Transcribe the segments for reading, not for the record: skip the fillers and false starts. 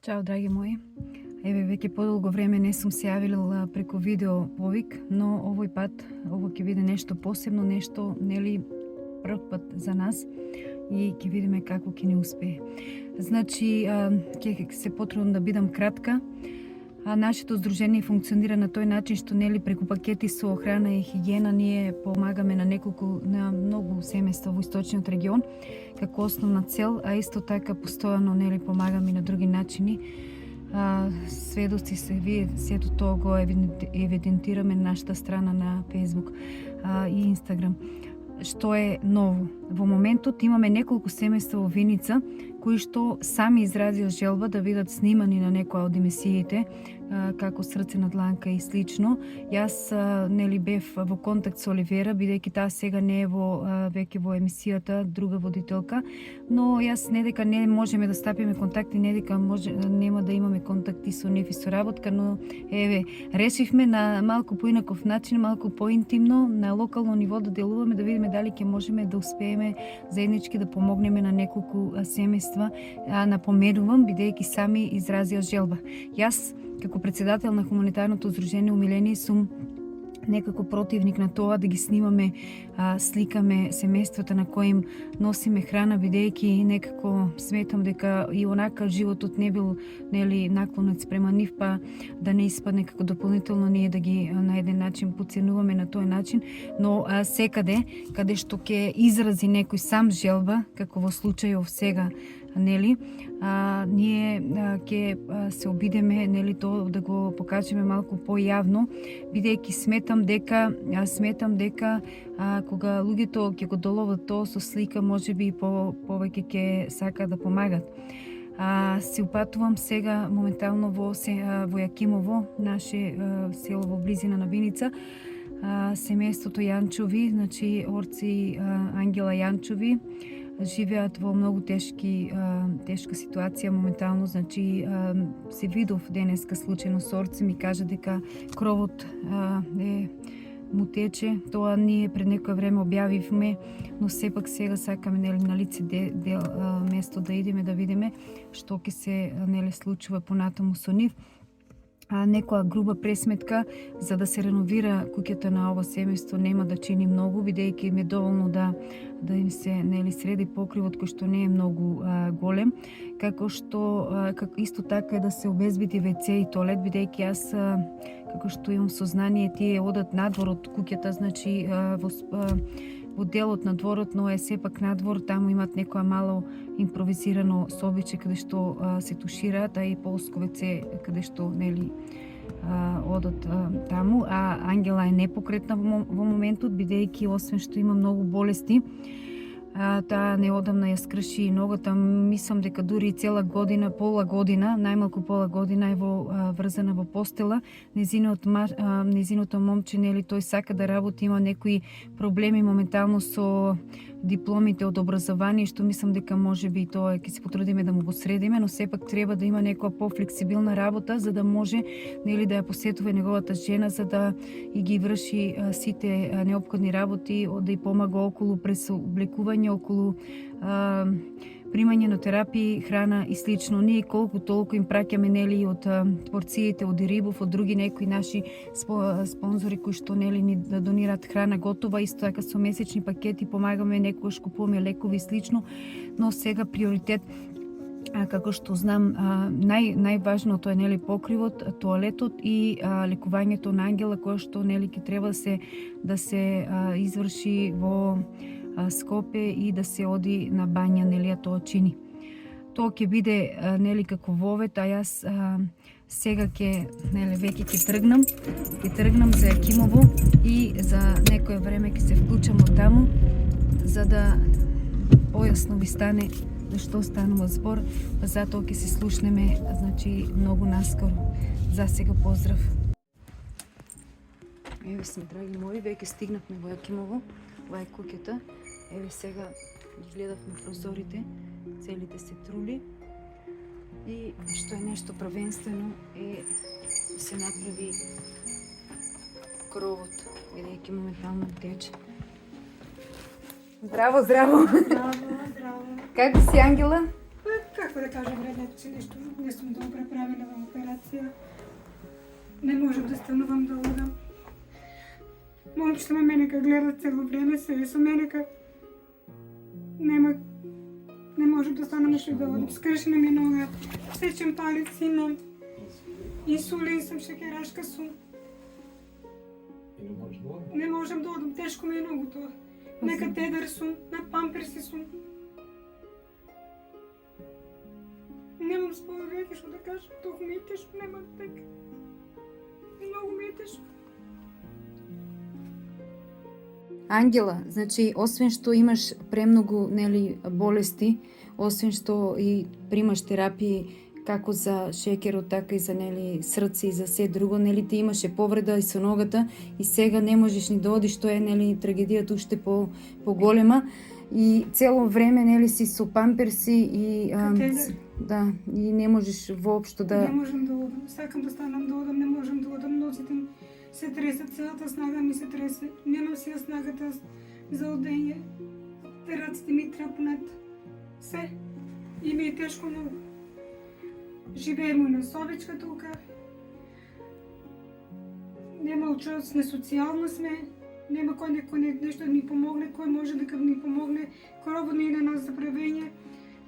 Чао, драги мои. Еве, веќе подолго време не сум се јавила преку видео повик, но овој пат, ово ќе биде нешто посебно, нешто, нели, прв пат за нас и ќе видиме како ќе ни успее. Значи, ќе се потрудам да бидам кратка. Нашето здружение функционира на тој начин што, нели, преку пакети со храна и хигиена ние помагаме на многу семејства во источниот регион како основна цел, а исто така постојано, нели, помагаме и на други начини. Сведоци се вие, сето тоа го евидентираме на нашата страна на Facebook и Instagram. Што е ново? Во моментот имаме неколку семејства во Виница кои што сами изразија желба да бидат снимани на некоја од емисиите, како Срце на дланка и слично. Јас нели бев во контакт со Оливера, бидејќи таа сега не е веќе во емисијата, друга водителка, но јас не дека не можеме да стапиме контакти, не дека нема да имаме контакти со нив и со работка, но еве, решивме на малку поинаков начин, малку поинтимно, на локално ниво да делуваме, да видиме дали ќе можеме да успееме заеднички да помогнеме на неколку семејства. Напоменувам, бидејќи сами изразија желба. Јас, како председател на хуманитарното здружение Умиление, сум некако противник на тоа да ги снимаме, сликаме семејствата на кои им носиме храна, бидејќи некако сметам дека и онака животот не бил, нели, наклонет спрема нив, па да не испадне како дополнително ние да ги на еден начин поценуваме на тој начин, но секаде каде што ќе изрази некој сам желба, како во случајов сега, нели, ние ќе се обидеме, нели, тоа да го покажеме малку појавно, бидејќи сметам дека кога луѓето ќе го доловат тоа со слика, можеби и повеќе ќе сака да помагат. Се упатувам сега моментално во Јакимово, наше село во близина на Виница. Семејството Јанчови, значи Орци Ангела Јанчови, живеат во многу тешка ситуација моментално, значи се видов денеска случајно со Орци, ми кажа дека кровот му тече. Тоа ние пред некој време објавивме, но сепак сега сакаме, нели, на лице место да идеме да видиме што ќе се, нели, случува понатаму со нив. Некоја груба пресметка за да се реновира куќата на ова семејство нема да чини многу, бидејќи им е доволно да им се, нели, среди покривот кој што не е многу голем, како исто така е да се обезбеди WC и тоалет, бидејќи јас како што имам сознание, тие одат надвор од куќата, значи во делот на дворот, но е сепак надвор, таму имат некоја мало импровизирано собиче каде што се тушираат, и полско WC каде што, нели, одат таму, Ангела е непокретна во моментот, бидејќи освен што има многу болести, таа неодамна ја скрши ногата, мислам дека дури цела година, најмалку пола година е врзана во постела. Незиното момче, нели, тој сака да работи, има некои проблеми моментално со дипломите од образование, што мислам дека можеби тоа ќе се потрудиме да му го средиме, но сепак треба да има некоја пофлексибилна работа за да може, нели, да ја посетува неговата жена, за да и ги врши сите неопходни работи, да ја помага околу пресоблекување, околу примање на терапии, храна и слично. Ние колку толку им праќаме, нели, од порциите од Ирибов, од други некои наши спонзори кои што, нели, ни донираат храна готова, исто така со месечни пакети помагаме, некогаш купуваме лекови и слично, но сега приоритет, како што знам, најважното е, нели, покривот, тоалетот и лекувањето на Ангела, кое што, нели, ќе треба да се изврши во Скопје и да се оди на бања, нели, тоа чини. Тоа ќе биде, нели, како вовет, јас сега веќе ќе тргнам за Јакимово и за некое време ќе се вклучам од таму, за да појасно ви стане за што станува збор, затоа ќе се слушнеме, значи, многу наскоро. За сега поздрав. Еве сме, драги мои, веќе стигнавме во Јакимово, ова е куќата. Еве сега ги гледавме прозорите, целите се трули и што е нешто првенствено е да се направи кровот, бидејќи моментално тече. Здраво! Здраво. Како си, Ангела? Како некој да каже вредно, че нешто не сум добра правила во операција. Не можам да станувам да одам. Момчето ме мене ка гледа цело време, се со мене ка не можам да станам нешто да одам. Скршена ми нога, сечен палец имам. Инсулин сум, шекерашка сум. Не можам да одам, тешко ми е многу тоа. На катедер сум, на памперси сум. Немам спомен веќе што да кажам, толку ми е тешко, немам така. Многу ми е тешко. Ангела, значи, освен што имаш премногу болести, освен што и примаш терапии како за шекерот, така и за срце и за се друго, ти имаше повреда и со ногата и сега не можеш ни да одиш, тоа е трагедијата уште поголема и цело време си со памперси и да, и не можеш воопшто да... Не можам да одам, сакам да станам да одам, не можам да одам, ноците се тресе, целата снага ми се тресе, немам си снагата за одење, раците ми трапнат, се, и ми е тешко многу. Живееме на собичка тука, нема ученост, не социјално сме, нема кој нешто да ни помогне, кој може да ни помогне, кровот ни иде нас за правење,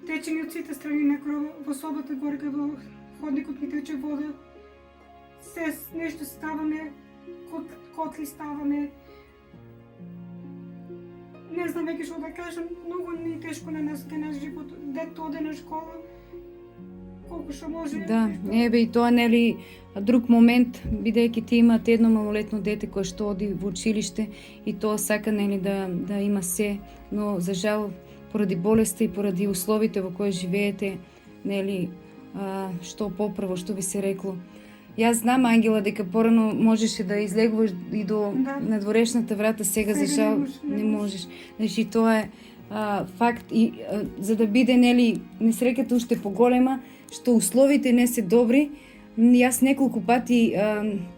тече ни од сите страни на кровот, во собата горе во ходникот ни тече вода, се нешто ставаме, котли ставаме, не знам веќе што да кажам, многу ни е тешко на нас, на живот, дето оде на школа, колку што може. Да, еве и тоа друг момент, бидејќи ти имате едно малолетно дете кое што оди во училиште и тоа сака да има се, но за жал поради болеста и поради условите во кои живеете, што попрво што би се рекло. Јас знам, Ангела, дека порано можеше да излегуваш и до надворешната врата, сега за жал не можеш. Значи тоа е факт и за да биде несреќата уште поголема, што условите не се добри. Јас неколку пати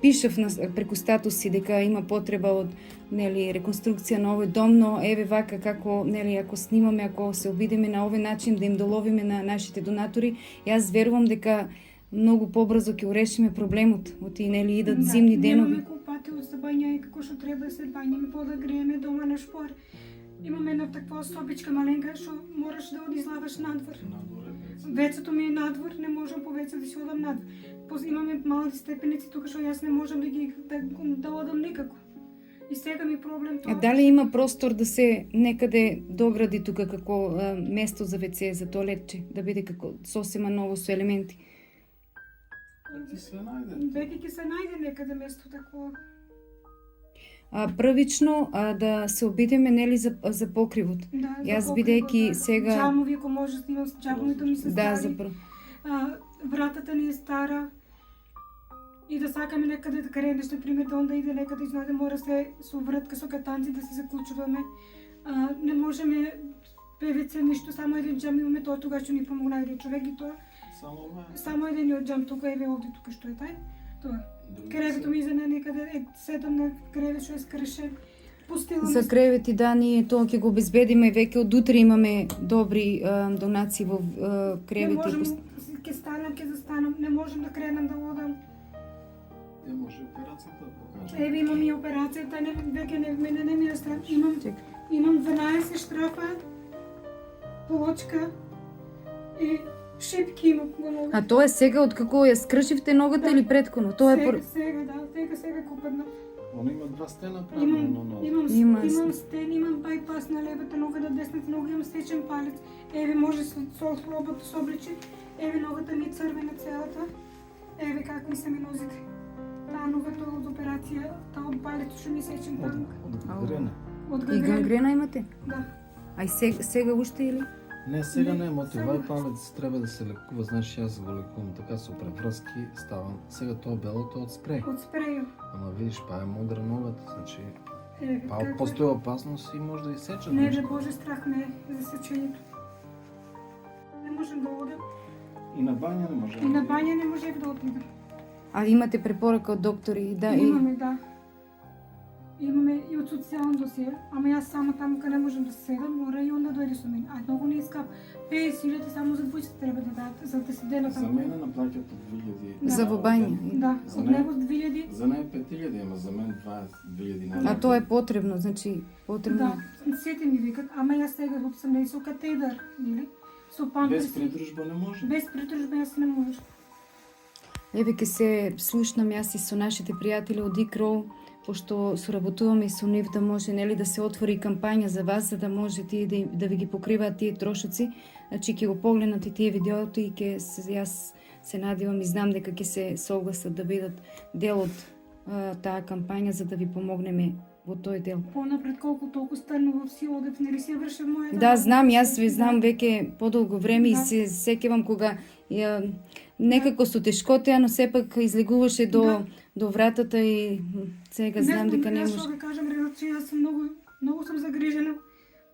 пишав преку статуси дека има потреба од реконструкција на овој дом, но еве вака како ако снимаме, ако се обидеме на овој начин да им доловиме на нашите донатори, јас верувам дека многу побрзо ќе урешиме проблемот. Оти идат зимни денови. Немаме купати од бања и како што треба да се бањаме, вода грееме дома на шпор. Имаме една таква собичка маленка што мораш да одизлаваш надвор. Вецето ми е надвор, не можам по веце да си одам надвор. Имаме мали степеници тука што јас не можам да одам никако. И сега ми проблем тоа. Дали има простор да се некаде догради тука како место за веце, за тоалетче, да биде како сосема ново со елементи? Веќе ќе се најде некаде место такова. Првично да се обидеме за покривот. Да, јас бидејќи сега џамови, ако може да имам џамовите ми се стари. Да, вратата ни е стара. И да сакаме некаде да кренеш, например, да онда иде некаде изнаде, мора се со вратка, со катанци да се заклучуваме. Не можеме ПВЦ ништо, само еден џам имаме, тоа тогаш што ни помогна еден човек и тоа. Само еден џам тука, еве овде тука што е тај. Тоа. Кревето ми изена некаде, седам на кревет што е скршен. За кревети, да, ние тоа ќе го обезбедиме, веќе од утре имаме добри донации во кревети. Не можам, ќе станам, ќе застанам, не можам да кренам да одам. Не може операцијата да покаже. Еве имам и операцијата, веќе не ми е страх. Имам 12 штрафа, плочка и шипки имам во ногата. А тоа е сега од како ја скршивте ногата или претходно? Тоа е сега купадна. Он има два стена правилно на нос. Имам стен, имам байпас на левата нога, на десната нога, имам стечен палец. Еве може со слободно се обличи. Еве ногата ми е црвена целата. Еве как ми се ми нозите. Таа ногата од операција, таа од палецот што ми сечен таму. Од гангрена. И гангрена имате? Да. А и сега уште или? Не, сега не, овај палец треба да се лекува, знаеш, јас го лекувам така со преврски, ставам. Сега тоа белото од спреј. Од спрејот. Ама видиш, па е модра ногата, значи, па како постои опасност и може да и сечат Не, нешто. бе Боже, страх ме е за сечењето. Не можам да одам. И на бања не може. И на бања не можев да отидам. А имате препорака од доктори? Да, Имаме, да. Имаме и од социјално досие, ама јас само таму каде не можам да седам, мора и он да дојде со мене. А многу не искам. 50.000 само за двојците треба да дадат, за да се дена За таму. мене наплаќат од 2000. За во бања. Да, За од не- него 2000. За неј 5000, ама за мен 2000 на. А тоа е потребно, значи потребно. Да, сите ми викат, ама јас сега од сам не со катедар, нели? Со памперси. Без придружба не може. Без придружба јас не можам. Еве ке се слушнам јас и со нашите пријатели од ИКРО, пошто соработуваме и со нив да може нели да се отвори кампања за вас, за да може тие да ви ги покриваат тие трошоци. Значи ќе го погледнат и тие видеото и јас се надевам и знам дека ќе се согласат да бидат дел од таа кампања за да ви помогнеме во тој дел. Понапред колку толку станував си одев, нели се вршев мојата. Да, знам, јас ви знам Да. веќе подолго време и Да. се сеќавам кога некако со тешкотија, но сепак излегуваше Да. до вратата и сега знам дека не Јас може. што да кажам, релација, јас сум многу сум загрижена.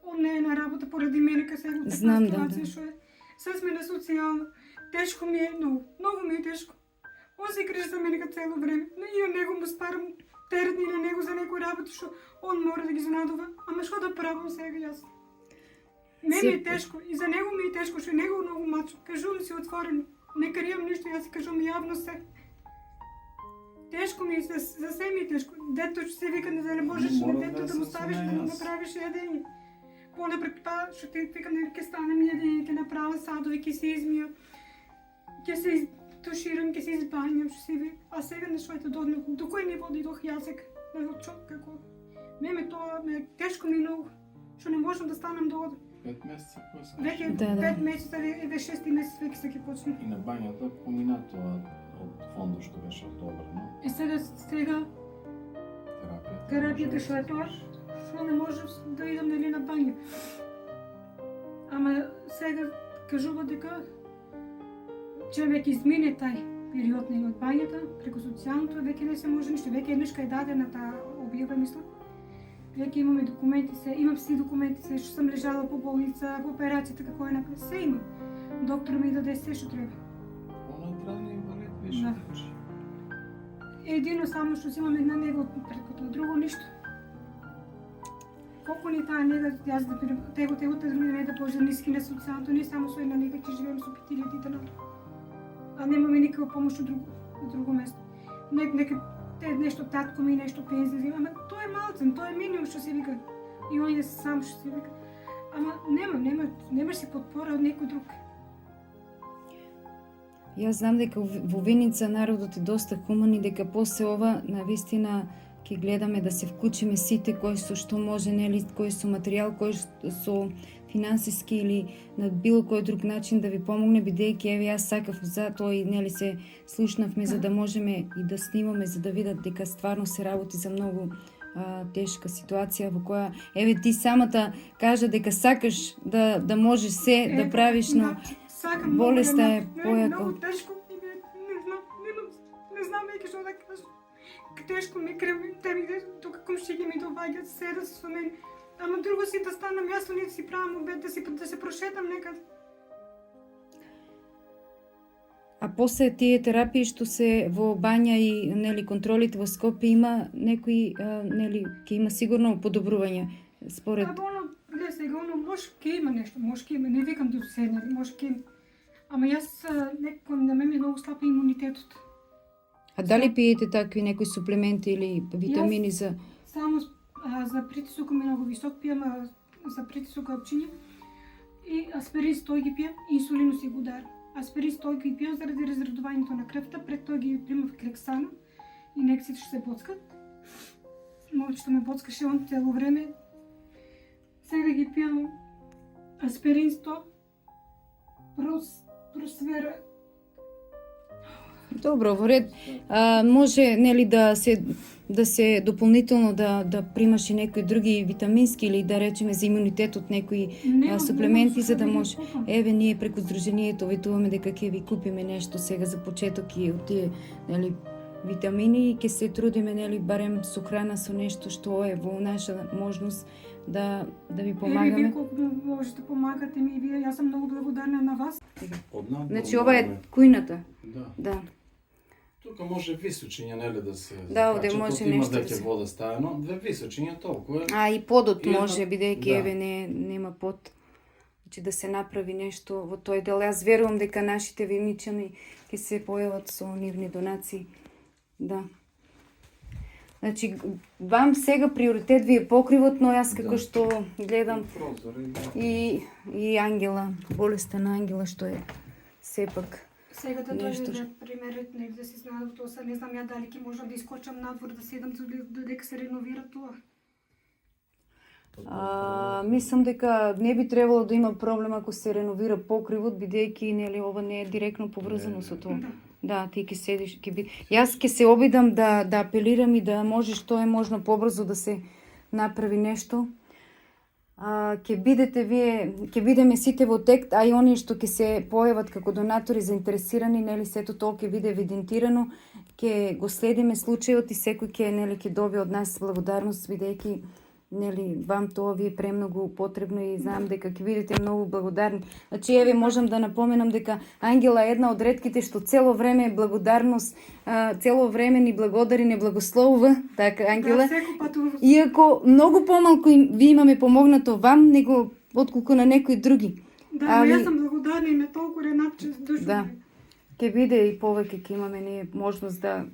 Он не е на работа поради мене, кај сега таква Знам, да, ситуација да. што е. Се сме на социјално. Тешко ми е, многу ми е тешко. Он се грижи за мене цело време. И на него му спарам теретни на него за некои работи што он мора да ги занадува. Ама што да правам сега јас? Не ми е тешко и за него ми е тешко што и него многу мачо. Кажувам си отворено. Не кријам ништо, јас си кажувам јавно се. Тешко ми е, за се ми е тешко. Дето што се вика да не можеш Не на мора дето да да му се ставиш да му смееш. направиш јадење. Понапред па што ти викам нели ќе станем јадење, ќе направам садови, ќе се измијам, ќе се туширам, ќе се избањам, што си ви. А сега на што ете до кој ниво дойдох јас сега? На чок како. Ме тоа ме тешко ми многу. Што не можам да станам да одам. 5 месеци поискаш. Веќе Да, да. 5 месеца, еве 6 месец веќе се ќе почне. И на бањата помина тоа од фондот што беше одобрено. И сега терапијата што е тоа, што не можам да идам нели на бања. Ама сега кажува дека че веќе измине тај период нели од бањата, преку социјалното, веќе не се може ништо, веќе еднаш кај дадена таа објава, мислам. Веќе имаме документи се, имам си документи се, што сум лежала по болница, по операцијата како е направи, се имам. Доктор ми даде се што треба. Она трани инвалид више. Да. Едино само што си имаме на него преку тоа, друго ништо. Колку ни таа нега, јас да бидам, tego други не да може ниски на социјалното, не само со една нега ќе живееме со 5000 денари. А немаме никаква помош од друго место. Нека нешто татко ми, нешто пензија зема, ама тоа е малцен, тоа е минимум што се вика. И он е сам што се вика. Ама немаш си подпора од некој друг. Јас знам дека во Виница народот е доста хуман и дека после ова навистина ќе гледаме да се вклучиме сите кои со што може, нели, кои со материјал, кои со финансиски или на било кој друг начин да ви помогне, бидејќи еве јас сакав за тоа и нели се слушнавме за да можеме и да снимаме за да видат дека стварно се работи за многу тешка ситуација во која еве ти самата кажа дека сакаш да можеш се да правиш, но сакам болеста е многу, појака. Многу тешко и не знам веќе што да кажам. Тешко ми крев, тука комшиња ми доаѓаат, седат со мене. Ама друго си да станам јас, не си правам обед, да се прошетам некаде. А после тие терапии што се во бања и нели контролите во Скопје има некои нели ќе има сигурно подобрување според. А оно, не сега, може ќе има нешто, може ќе има, не викам до се, нели, може ќе има. Ама јас некако на мене многу слаб имунитетот. А дали пиете такви некои суплементи или витамини за Само за притисок ми многу висок пијам, за притисок опчиња. И аспирин 100 ги пијам, инсулино си го дарам. Аспирин 100 ги пијам заради разредувањето на крвта, пред тоа ги примав клексано и инекциите што се боцкат. Може што ме боцкаше он цело време. Сега ги пијам аспирин 100, просвера. Добро, во ред. Може нели да се дополнително да примаш и некои други витамински или да речеме за имунитетот некои суплементи за да може. Еве ние преку здруженијето ветуваме дека ќе ви купиме нешто сега за почеток и од тие нели витамини и ќе се трудиме нели барем со храна со нешто што е во наша можност да ви помагаме. Вие колку можете помагате ми, вие, јас сум многу благодарна на вас. Значи ова е кујната. Да. Да. Тука може височиња, нели, да се Да, овде закачат, може има нешто да веќе се- вода стајано, две височиња толку е. А и подот И може, една- бидејќи да. еве нема под. Значи да се направи нешто во тој дел. Јас верувам дека нашите верничани ќе се појават со нивни донации. Да. Значи, вам сега приоритет ви е покривот, но јас како Да. што гледам Прозори, да. и Ангела, болеста на Ангела, што е сепак. Сега да Нешто дојде на примерот, нели да се знае тоа, sad не знам ја дали ќе можам да искочам надвор да седам додека се реновира тоа. Мислам дека не би требало да има проблем ако се реновира покривот, бидејќи нели ова не е директно поврзано со тоа. Да, ти ќе седиш, ќе би. Јас ќе се обидам да апелирам и да може што е можно побрзо да се направи нешто. Ќе бидете вие, ќе бидеме сите во текст, а и оние што ќе се појават како донатори заинтересирани, нели сето тоа ќе биде евидентирано, ќе го следиме случајот и секој ќе нели ќе добие од нас благодарност бидејќи нели вам тоа ви е премногу потребно и знам дека ќе бидете многу благодарни. Значи еве можам да напоменам дека Ангела е една од ретките што цело време е благодарност, цело време ни благодари, не благословува, така Ангела. Да, секој пат Иако многу помалку ви имаме помогнато вам, него отколку на некои други. да, али- јас сум благодарна и на толку ренат душу. Да. Ќе биде и повеќе ќе имаме ние можност да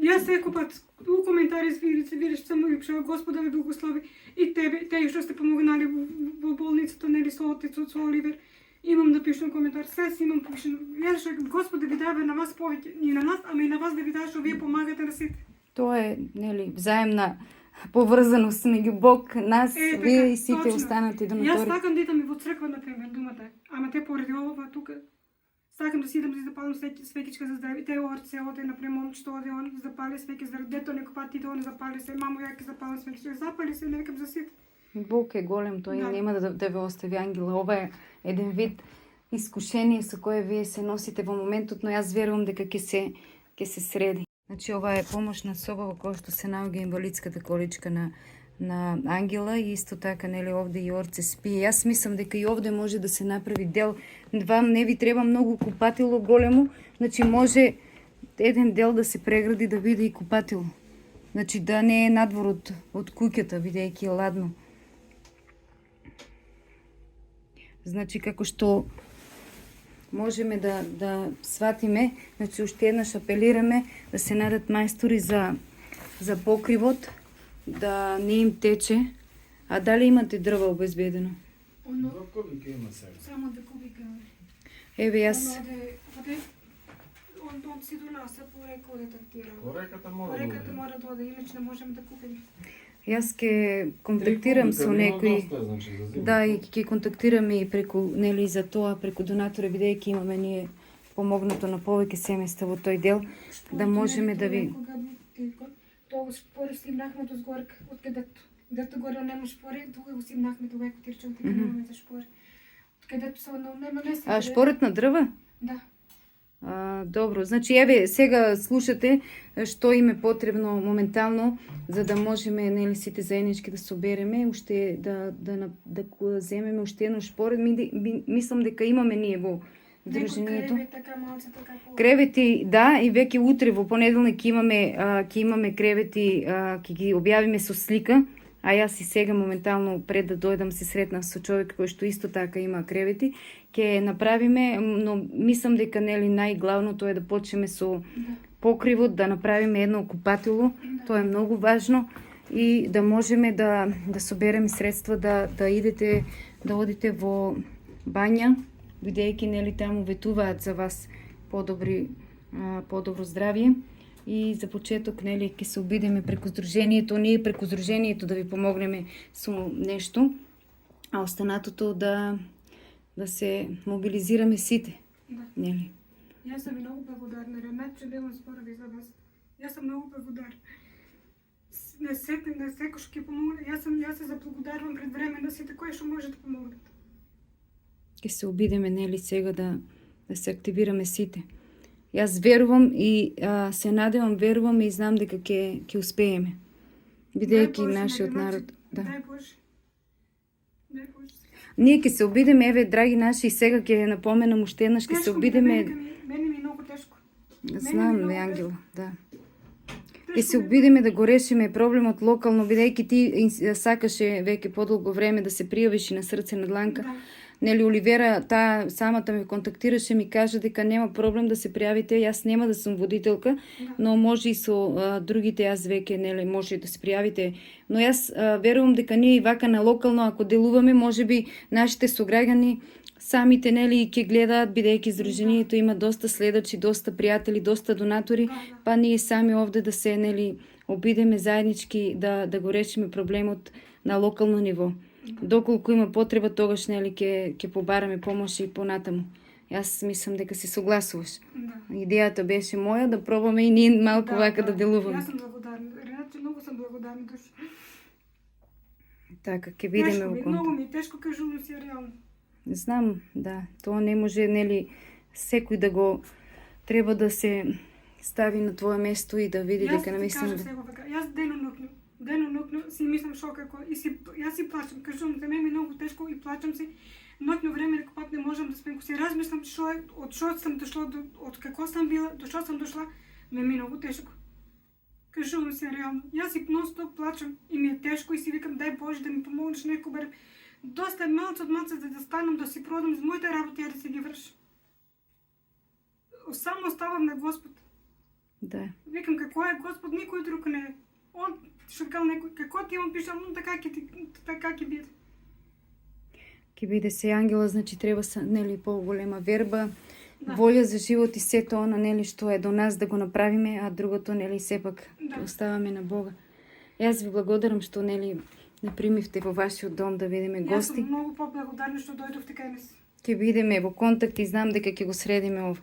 Јас секој пат у коментари видиш само и пишува Господа ве благослови и тебе што сте помогнали во болницата, нели со отецот, со Оливер. Имам да пишам коментар, се си имам пишам. Јас што Господи ви даде на вас повеќе, и на нас, ама и на вас да ви даде што вие помагате на сите. тоа е нели взаемна поврзаност меѓу Бог, нас, Така, вие и сите точно. останати Јас донатори. сакам да идам и во црква, например, думате, ама те поради ова тука сакам да си идам да запалам свеќичка за здравје. Те орце оде, например, момчето оде, он запали свеќи заради дето некој пат иде, он запали се, мамо ја ќе запалам свеќичка, запали се, не викам за сите. Бог е голем, тој Да. нема да ве остави Ангела. Ова е еден вид искушение со кое вие се носите во моментот, но јас верувам дека ќе се среди. Значи ова е помошна соба во која што се наоѓа инвалидската количка на Ангела и исто така нели овде и Орце спи. Јас мислам дека и овде може да се направи дел. Вам не ви треба многу купатило големо, значи може еден дел да се прегради да биде и купатило. Значи да не е надвор од куќата, бидејќи е ладно. Значи како што можеме да сватиме, значи уште еднаш апелираме да се најдат мајстори за покривот, да не им тече. А дали имате дрва обезбедено? Оно, Два кубика има сега. само да кубика. Еве јас Он си донася по река оде тактира. Пореката мора По да реката оде. мора да оде, иначе не можеме да купиме. Јас ќе контактирам со некои. Значи, за зима. Да, и ќе контактираме и преку нели за тоа преку донатори бидејќи имаме ние помогнато на повеќе семејства во тој дел, да можеме да ви Тоа спори симнахме до згорка, откъдето дето горе нема шпори, тука го симнахме тогава котирче, така немаме за шпори. Откъдето се нема не се. шпорот на дрва? Да. Добро, значи еве сега слушате што им е потребно моментално за да можеме нели сите заеднички да собереме, уште да земеме уште едно шпоред. Мислам дека имаме ние во дружението. Некој кревет, така малце, така по... Кревети, да, и веќе утре во понеделник ќе имаме кревети, ќе ги објавиме со слика, а јас и сега моментално пред да дојдам се сретнав со човек кој што исто така има кревети, ќе направиме, но мислам дека нели најглавното е да почнеме со покривот, да направиме едно купатило, тоа е многу важно и да можеме да собереме средства да идете, да одите во бања, бидејќи нели таму ветуваат за вас подобро здравје. И за почеток нели ќе се обидеме преку здружението, ние преку здружението да ви помогнеме со нешто, а останатото да се мобилизираме сите. Да. Нели? Јас сум многу благодарна, Ренат, че делам зборови за вас. Јас сум многу благодарна. На секој што ќе помогне, јас се заблагодарувам пред време на сите кои што може да помогнат. Ќе се обидеме нели сега да се активираме сите. Јас верувам и се надевам, верувам и знам дека ќе успееме. Бидејќи нашиот народ, да. Дај Боже. Дај Боже. Ние ќе се обидеме, еве драги наши, и сега ќе напоменам уште еднаш, ќе се обидеме. Мене ми е многу тешко. Знам, многу бе, Ангела, да. тешко И се ми е. обидиме да го решиме проблемот локално, бидејќи ти сакаше веќе подолго време да се пријавиш и на срце на дланка. Да. Нели Оливера, таа самата ме контактираше, ми кажа дека нема проблем да се пријавите, јас нема да сум водителка, Да. но може и со другите јас веќе нели може да се пријавите. Но јас верувам дека ние и вака на локално ако делуваме, можеби нашите сограѓани самите нели ќе гледаат, бидејќи здружението има доста следачи, доста пријатели, доста донатори, Да, да. па ние сами овде да се нели обидеме заеднички да го решиме проблемот на локално ниво. Доколку има потреба, тогаш нели ќе побараме помош и понатаму. Јас мислам дека се согласуваш. Да. Идејата беше моја да пробаме и ние малку вака да делуваме. Јас сум благодарна. Реначе, многу сум благодарна души. Така, ќе видиме Тешко во ми, контакт. многу ми е тешко, кажувам си реално. Знам, да, тоа не може, нели, секој да го треба да се стави на твое место и да види дека ти намислено кажам сега вака, јас дено ноќно си мислам шо како и јас си плачам, кажувам за мене ми е многу тешко и плачам си. Ноќно време дека пат не можам да спем, ко си размислам што е, од што сум дошла, од како сум била, до што сум дошла, ме е многу тешко. Кажувам се реално. Јас си нон-стоп плачам и ми е тешко и си викам дај Боже да ми помогнеш некој барем. Доста е малце од малце да станам да си продам за моите работи ја да си ги вршам. Само оставам на Господ. Да. Викам како е Господ, никој друг не е. Он што кал некој, како ти он пишал, он така ќе биде. Ќе биде се Ангела, значи треба нели поголема верба, Да. волја за живот и сето она нели што е до нас да го направиме, а другото нели сепак Да. оставаме на Бога. Јас ви благодарам што нели не примивте во вашиот дом да видиме Јас гости. сум многу поблагодарна што дојдовте кај нас. Ќе бидеме во контакт и знам дека ќе го средиме ова.